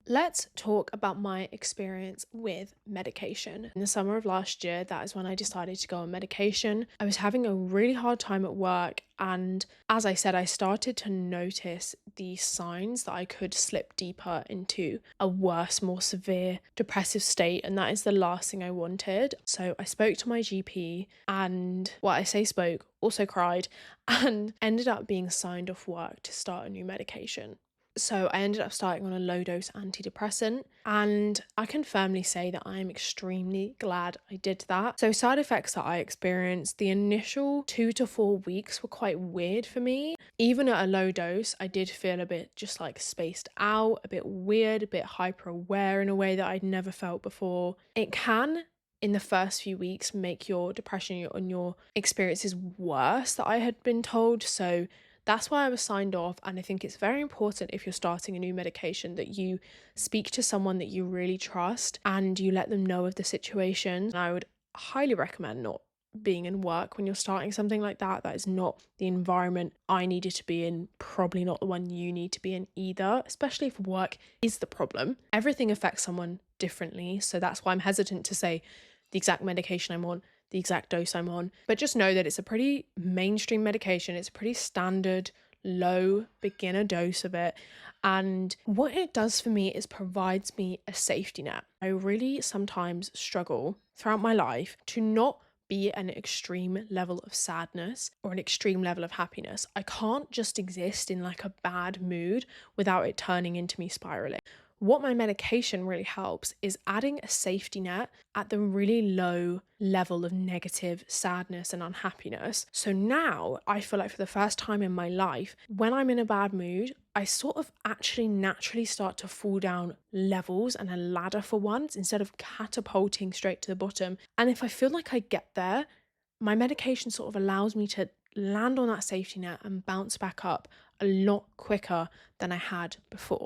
Let's talk about my experience with medication. In the summer of last year, that is when I decided to go on medication. I was having a really hard time at work, and as I said, I started to notice the signs that I could slip deeper into a worse, more severe depressive state, and that is the last thing I wanted. So I spoke to my GP, and what I say spoke, also cried, and ended up being signed off work to start a new medication. So I ended up starting on a low dose antidepressant, and I can firmly say that I am extremely glad I did that. So, side effects that I experienced, the initial 2 to 4 weeks were quite weird for me. Even at a low dose, I did feel a bit just like spaced out, a bit weird, a bit hyper aware in a way that I'd never felt before. It can, in the first few weeks, make your depression and your experiences worse, that I had been told. So that's why I was signed off. And I think it's very important, if you're starting a new medication, that you speak to someone that you really trust and you let them know of the situation. And I would highly recommend not being in work when you're starting something like that. That is not the environment I needed to be in, probably not the one you need to be in either, especially if work is the problem. Everything affects someone differently. So that's why I'm hesitant to say the exact medication I'm on, the exact dose I'm on, but just know that it's a pretty mainstream medication. It's a pretty standard low beginner dose of it. And what it does for me is provides me a safety net. I really sometimes struggle throughout my life to not be at an extreme level of sadness or an extreme level of happiness. I can't just exist in like a bad mood without it turning into me spiraling. What my medication really helps is adding a safety net at the really low level of negative sadness and unhappiness. So now I feel like for the first time in my life, when I'm in a bad mood, I sort of actually naturally start to fall down levels and a ladder for once instead of catapulting straight to the bottom. And if I feel like I get there, my medication sort of allows me to land on that safety net and bounce back up a lot quicker than I had before.